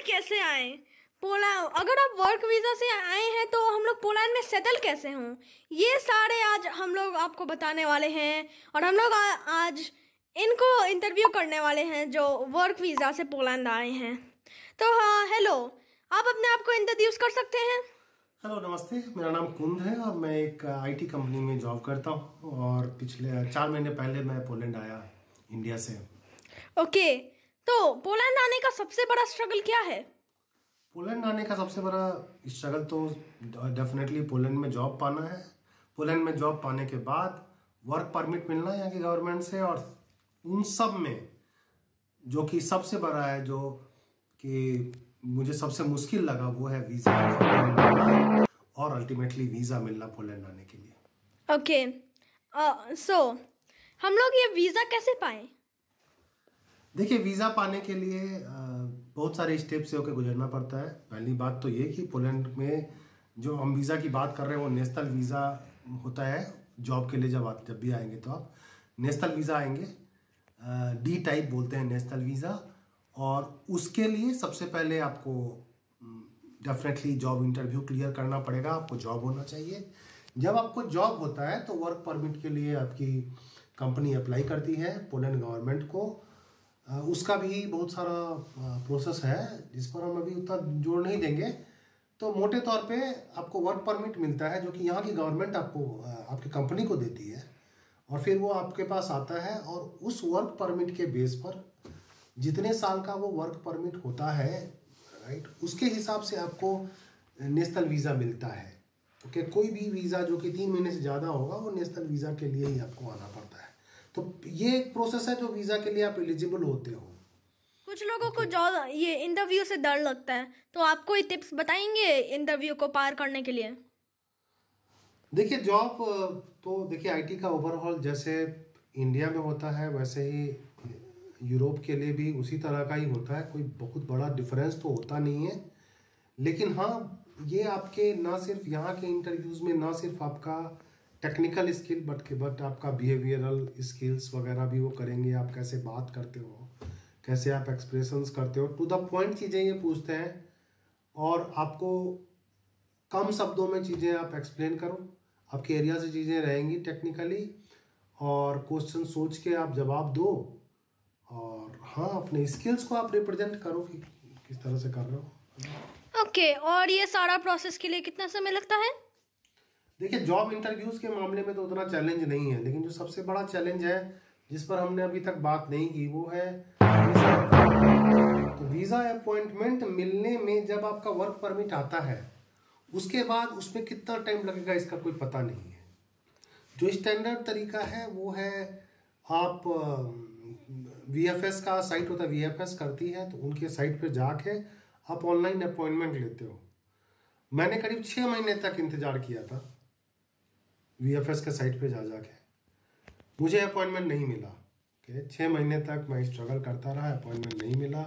कैसे आए? पोलैंड, अगर आप वर्क वीज़ा से आए हैं तो हम लोग पोलैंड में सेटल कैसे हों, ये सारे आज हम लोग आपको बताने वाले हैं। और हम लोग आज इनको इंटरव्यू करने वाले हैं जो वर्क वीज़ा से पोलैंड आए हैं। तो हाँ, हेलो, आप अपने आप को इंट्रोड्यूस कर सकते हैं? हेलो, नमस्ते। मेरा नाम कुंद है और मैं एक आईटी कंपनी में जॉब करता हूँ और पिछले 4 महीने पहले मैं पोलैंड आया इंडिया से। ओके, तो पोलैंड आने का सबसे बड़ा स्ट्रगल क्या है? पोलैंड आने का सबसे बड़ा स्ट्रगल तो डेफिनेटली पोलैंड में जॉब पाना है। पोलैंड में जॉब पाने के बाद वर्क परमिट मिलना है यहाँ की गवर्नमेंट से, और उन सब में जो कि सबसे बड़ा है, जो कि मुझे सबसे मुश्किल लगा, वो है वीज़ा और अल्टीमेटली वीज़ा मिलना पोलैंड आने के लिए। ओके, सो हम लोग ये वीज़ा कैसे पाएं? देखिए, वीज़ा पाने के लिए बहुत सारे स्टेप से होकर गुजरना पड़ता है। पहली बात तो ये कि पोलैंड में जो हम वीज़ा की बात कर रहे हैं वो नेशनल वीज़ा होता है जॉब के लिए। जब भी आएंगे तो आप नेशनल वीज़ा आएंगे, डी टाइप बोलते हैं नेशनल वीज़ा। और उसके लिए सबसे पहले आपको डेफिनेटली जॉब इंटरव्यू क्लियर करना पड़ेगा, आपको जॉब होना चाहिए। जब आपको जॉब होता है तो वर्क परमिट के लिए आपकी कंपनी अप्लाई करती है पोलैंड गवर्नमेंट को। उसका भी बहुत सारा प्रोसेस है जिस पर हम अभी उतना जोर नहीं देंगे। तो मोटे तौर पे आपको वर्क परमिट मिलता है जो कि यहाँ की गवर्नमेंट आपको आपकी कंपनी को देती है, और फिर वो आपके पास आता है। और उस वर्क परमिट के बेस पर जितने साल का वो वर्क परमिट होता है, राइट, उसके हिसाब से आपको नेशनल वीज़ा मिलता है। ओके, कोई भी वीज़ा जो कि 3 महीने से ज़्यादा होगा वो नेशनल वीज़ा के लिए ही आपको आना पड़ता है। तो ये एक प्रोसेस है जो वीज़ा के लिए आप एलिजिबल होते हो। कुछ लोगों को जो ये इंटरव्यू से डर लगता है, तो आप कोई टिप्स बताएंगे इंटरव्यू को पार करने के लिए? देखिए, जॉब तो देखिए आईटी का ओवरऑल जैसे इंडिया में होता है वैसे ही यूरोप के लिए भी उसी तरह का ही होता है। कोई बहुत बड़ा डिफरेंस तो होता नहीं है। लेकिन हाँ, ये आपके ना सिर्फ यहाँ के इंटरव्यूज़ में ना सिर्फ आपका टेक्निकल स्किल बट आपका बिहेवियरल स्किल्स वगैरह भी वो करेंगे। आप कैसे बात करते हो, कैसे आप एक्सप्रेशंस करते हो, टू द पॉइंट चीज़ें ये पूछते हैं। और आपको कम शब्दों में चीज़ें आप एक्सप्लेन करो, आपके एरिया से चीज़ें रहेंगी टेक्निकली, और क्वेश्चन सोच के आप जवाब दो। और हाँ, अपने स्किल्स को आप रिप्रेजेंट करो कि किस तरह से कर रहे हो। ओके, और ये सारा प्रोसेस के लिए कितना समय लगता है? देखिए, जॉब इंटरव्यूज़ के मामले में तो उतना चैलेंज नहीं है, लेकिन जो सबसे बड़ा चैलेंज है जिस पर हमने अभी तक बात नहीं की वो है वीज़ा। तो वीज़ा अपॉइंटमेंट मिलने में जब आपका वर्क परमिट आता है उसके बाद उसमें कितना टाइम लगेगा इसका कोई पता नहीं है। जो स्टैंडर्ड तरीका है वो है, आप वीएफएस का साइट होता है, वीएफएस करती है, तो उनके साइट पे जाके आप ऑनलाइन अपॉइंटमेंट लेते हो। मैंने करीब 6 महीने तक इंतज़ार किया था वीएफएस के साइट पे जाके, मुझे अपॉइंटमेंट नहीं मिला। ओके, 6 महीने तक मैं स्ट्रगल करता रहा, अपॉइंटमेंट नहीं मिला।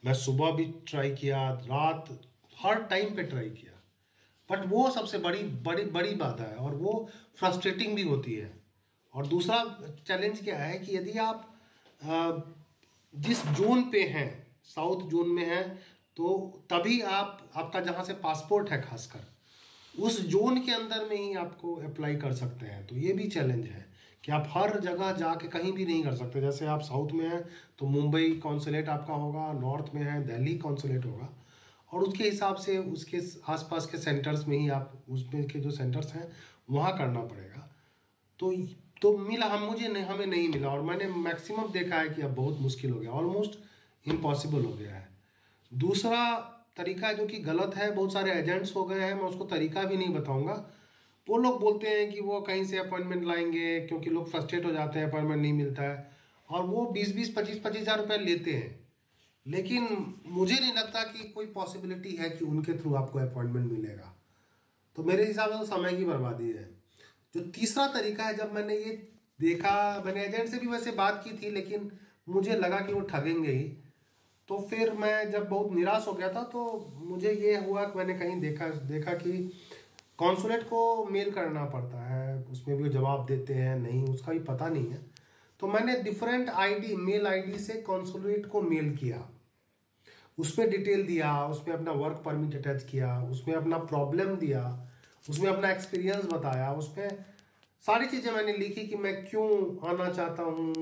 मैं सुबह भी ट्राई किया, रात, हर टाइम पे ट्राई किया, बट वो सबसे बड़ी बड़ी बड़ी बात है और वो फ्रस्ट्रेटिंग भी होती है। और दूसरा चैलेंज क्या है कि यदि आप जिस जोन पे हैं, साउथ जोन में हैं, तो तभी आपका जहाँ से पासपोर्ट है खासकर उस जोन के अंदर में ही आपको अप्लाई कर सकते हैं। तो ये भी चैलेंज है कि आप हर जगह जाके कहीं भी नहीं कर सकते। जैसे आप साउथ में हैं तो मुंबई कॉन्सुलेट आपका होगा, नॉर्थ में है दिल्ली कॉन्सुलेट होगा, और उसके हिसाब से उसके आसपास के सेंटर्स में ही आप, उसमें के जो सेंटर्स हैं वहाँ करना पड़ेगा। तो मिला, हमें नहीं मिला, और मैंने मैक्सिमम देखा है कि अब बहुत मुश्किल हो गया, ऑलमोस्ट इम्पॉसिबल हो गया है। दूसरा तरीका जो कि गलत है, बहुत सारे एजेंट्स हो गए हैं, मैं उसको तरीका भी नहीं बताऊंगा। वो लोग बोलते हैं कि वो कहीं से अपॉइंटमेंट लाएंगे, क्योंकि लोग फ्रस्ट्रेट हो जाते हैं, अपॉइंटमेंट नहीं मिलता है, और वो 20-20, 25-25 हज़ार रुपये लेते हैं। लेकिन मुझे नहीं लगता कि कोई पॉसिबिलिटी है कि उनके थ्रू आपको अपॉइंटमेंट मिलेगा। तो मेरे हिसाब से तो समय की बर्बादी है। जो तीसरा तरीका है, जब मैंने ये देखा, मैंने एजेंट से भी वैसे बात की थी, लेकिन मुझे लगा कि वो ठगेंगे ही। तो फिर मैं जब बहुत निराश हो गया था तो मुझे ये हुआ कि मैंने कहीं देखा कि कॉन्सुलेट को मेल करना पड़ता है, उसमें भी जवाब देते हैं नहीं, उसका भी पता नहीं है। तो मैंने डिफरेंट मेल आईडी से कॉन्सुलेट को मेल किया। उसमें डिटेल दिया, उसमें अपना वर्क परमिट अटैच किया, उसमें अपना प्रॉब्लम दिया, उसमें अपना एक्सपीरियंस बताया, उसमें सारी चीज़ें मैंने लिखी कि मैं क्यों आना चाहता हूँ,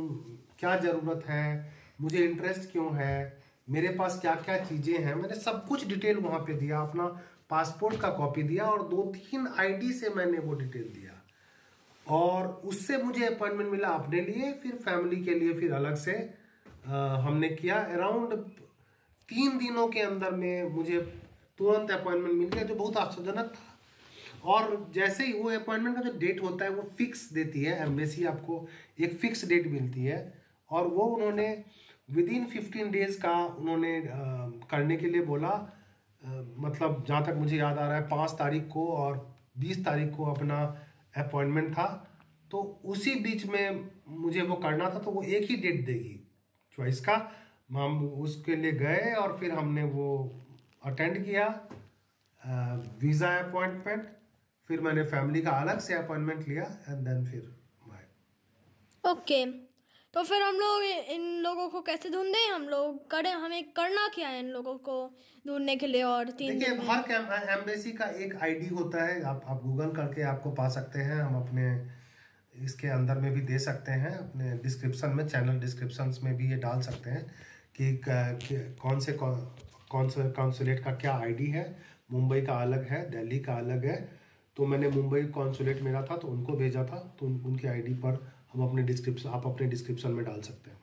क्या ज़रूरत है, मुझे इंटरेस्ट क्यों है, मेरे पास क्या क्या चीज़ें हैं। मैंने सब कुछ डिटेल वहाँ पे दिया, अपना पासपोर्ट का कॉपी दिया और 2-3 आईडी से मैंने वो डिटेल दिया। और उससे मुझे अपॉइंटमेंट मिला अपने लिए, फिर फैमिली के लिए फिर अलग से हमने किया। अराउंड 3 दिनों के अंदर में मुझे तुरंत अपॉइंटमेंट मिल गया, जो बहुत आश्चर्यजनक था। और जैसे ही वो अपॉइंटमेंट का जो डेट होता है वो फिक्स देती है एम्बेसी, आपको एक फिक्स डेट मिलती है। और वो उन्होंने विदिन 15 डेज का उन्होंने करने के लिए बोला। मतलब जहाँ तक मुझे याद आ रहा है 5 तारीख को और 20 तारीख को अपना अपॉइंटमेंट था, तो उसी बीच में मुझे वो करना था। तो वो एक ही डेट देगी चॉइस का, हम उसके लिए गए और फिर हमने वो अटेंड किया वीज़ा अपॉइंटमेंट। फिर मैंने फैमिली का अलग से अपॉइंटमेंट लिया एंड देन फिर ओके, तो फिर हम लोग इन लोगों को कैसे ढूंढे, हम लोग करें, हमें करना क्या है इन लोगों को ढूंढने के लिए? और 3 देखिए, दिन में हर एम्बेसी का एक आईडी होता है, आप गूगल करके आपको पा सकते हैं। हम अपने इसके अंदर में भी दे सकते हैं, अपने डिस्क्रिप्शन में, चैनल डिस्क्रिप्शंस में भी ये डाल सकते हैं कि कौन से कॉन्सुलेट का क्या आईडी है। मुंबई का अलग है, दिल्ली का अलग है। तो मैंने मुंबई कॉन्सुलेट मेरा था तो उनको भेजा था, तो उनके आईडी पर हम आप अपने डिस्क्रिप्शन में डाल सकते हैं।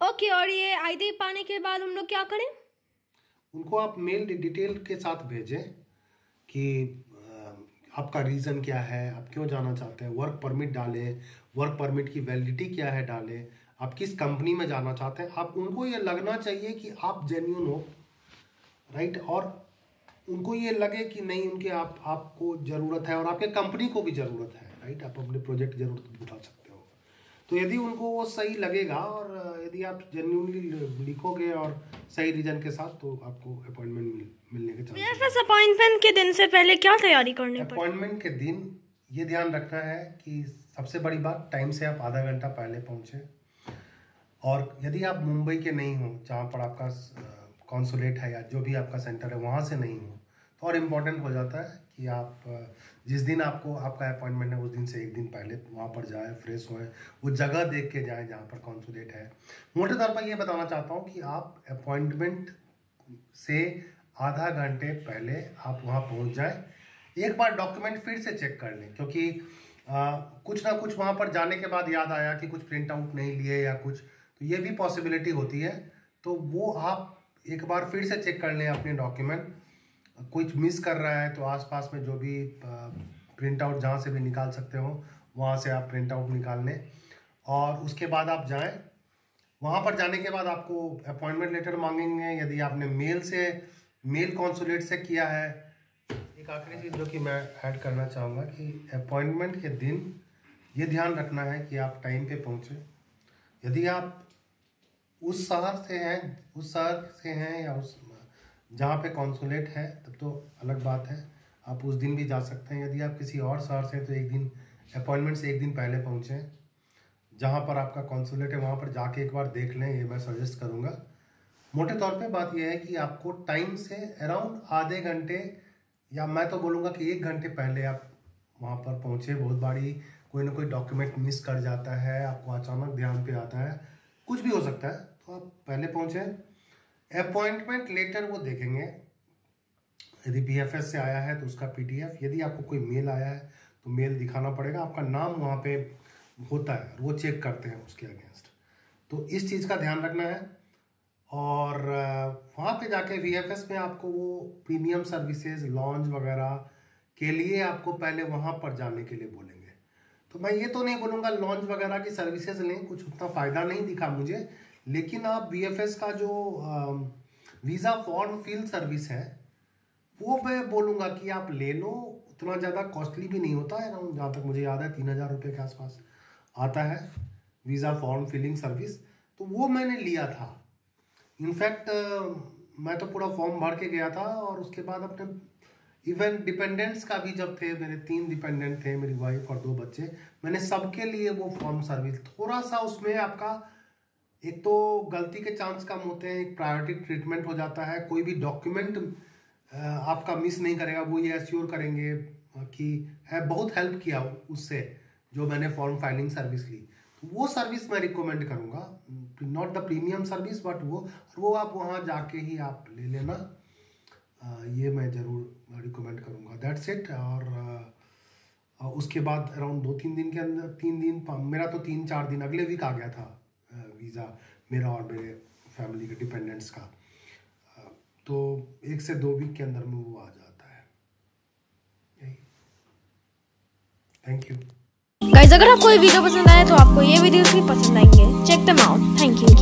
ओके, और ये आईडी पाने के बाद हम लोग क्या करें? उनको आप मेल डिटेल के साथ भेजें कि आपका रीज़न क्या है, आप क्यों जाना चाहते हैं। वर्क परमिट डालें, वर्क परमिट की वैलिडिटी क्या है डालें, आप किस कंपनी में जाना चाहते हैं। आप उनको ये लगना चाहिए कि आप जेन्युइन हो, राइट, और उनको ये लगे कि नहीं, उनके आपको ज़रूरत है और आपके कंपनी को भी ज़रूरत है, राइट। आप अपने प्रोजेक्ट ज़रूरत भी उठा सकते हो। तो यदि उनको वो सही लगेगा और यदि आप जेन्युइनली लिखोगे और सही रीजन के साथ, तो आपको अपॉइंटमेंट मिलने के चांसेस। बीएफएस अपॉइंटमेंट के दिन से पहले क्या तैयारी करनी पड़ेगी? अपॉइंटमेंट के दिन ये ध्यान रखना है कि सबसे बड़ी बात, टाइम से आप आधा घंटा पहले पहुँचे। और यदि आप मुंबई के नहीं हो, जहाँ पर आपका कॉन्सुलेट है या जो भी आपका सेंटर है वहाँ से नहीं हो, तो और इम्पोर्टेंट हो जाता है कि आप जिस दिन आपको आपका अपॉइंटमेंट है उस दिन से एक दिन पहले वहाँ पर जाएं, फ्रेश होएं, वो जगह देख के जाएं जहाँ पर कॉन्सुलेट है। मोटे तौर पर ये बताना चाहता हूँ कि आप अपॉइंटमेंट से आधा घंटे पहले आप वहाँ पहुँच जाएं। एक बार डॉक्यूमेंट फिर से चेक कर लें, क्योंकि कुछ ना कुछ वहाँ पर जाने के बाद याद आया कि कुछ प्रिंट आउट नहीं लिए या कुछ, तो ये भी पॉसिबिलिटी होती है। तो वो आप एक बार फिर से चेक कर लें अपने डॉक्यूमेंट। कुछ मिस कर रहा है तो आसपास में जो भी प्रिंट आउट जहाँ से भी निकाल सकते हो वहाँ से आप प्रिंट आउट निकाल लें और उसके बाद आप जाएं। वहाँ पर जाने के बाद आपको अपॉइंटमेंट लेटर मांगेंगे। यदि आपने मेल कॉन्सुलेट से किया है। एक आखिरी चीज़ जो कि मैं ऐड करना चाहूँगा कि अपॉइंटमेंट के दिन ये ध्यान रखना है कि आप टाइम पे पहुँचे। यदि आप उस शहर से हैं या उस जहाँ पे कॉन्सुलेट है तब तो अलग बात है, आप उस दिन भी जा सकते हैं। यदि आप किसी और शहर से हैं तो एक दिन अपॉइंटमेंट से एक दिन पहले पहुँचें। जहाँ पर आपका कॉन्सुलेट है वहाँ पर जाके एक बार देख लें, ये मैं सजेस्ट करूँगा। मोटे तौर पे बात यह है कि आपको टाइम से अराउंड आधे घंटे या मैं तो बोलूँगा कि 1 घंटे पहले आप वहाँ पर पहुँचे। बहुत बारी कोई ना कोई डॉक्यूमेंट मिस कर जाता है, आपको अचानक ध्यान पे आता है, कुछ भी हो सकता है, तो आप पहले पहुँचें। अपॉइंटमेंट लेटर वो देखेंगे, यदि बीएफएस से आया है तो उसका पीडीएफ, यदि आपको कोई मेल आया है तो मेल दिखाना पड़ेगा। आपका नाम वहाँ पे होता है, वो चेक करते हैं उसके अगेंस्ट, तो इस चीज़ का ध्यान रखना है। और वहाँ पे जाके वीएफएस में आपको वो प्रीमियम सर्विसेज, लॉन्च वगैरह के लिए आपको पहले वहाँ पर जाने के लिए बोलेंगे। तो मैं ये तो नहीं बोलूँगा लॉन्च वगैरह की सर्विसेज लें, कुछ उतना फ़ायदा नहीं दिखा मुझे। लेकिन आप वीएफएस का जो वीज़ा फॉर्म फिल सर्विस है वो मैं बोलूँगा कि आप ले लो। उतना ज़्यादा कॉस्टली भी नहीं होता है, जहाँ तक मुझे याद है 3000 रुपये के आसपास आता है वीज़ा फॉर्म फिलिंग सर्विस। तो वो मैंने लिया था। इनफैक्ट मैं तो पूरा फॉर्म भर के गया था और उसके बाद अपने इवन डिपेंडेंट्स का भी, जब थे मेरे 3 डिपेंडेंट थे, मेरी वाइफ और 2 बच्चे, मैंने सबके लिए वो फॉर्म सर्विस, थोड़ा सा उसमें आपका एक तो गलती के चांस कम होते हैं, एक प्रायोरिटी ट्रीटमेंट हो जाता है, कोई भी डॉक्यूमेंट आपका मिस नहीं करेगा, वो ये एश्योर करेंगे कि है। बहुत हेल्प किया उससे जो मैंने फॉर्म फाइलिंग सर्विस ली, तो वो सर्विस मैं रिकमेंड करूँगा, not the premium service but वो आप वहाँ जाके ही आप ले लेना, ये मैं ज़रूर रिकमेंड करूँगा। That's it. और उसके बाद अराउंड 2-3 दिन के अंदर, 3 दिन, मेरा तो 3-4 दिन, अगले वीक आ गया था वीज़ा मेरा और मेरे फैमिली के डिपेंडेंट्स का। तो 1 से 2 वीक के अंदर में वो आ जाता है। यही। थैंक यू गाइस, अगर आपको ये वीडियो पसंद आया तो आपको ये वीडियोस भी पसंद आएंगे। Check them out. Thank you.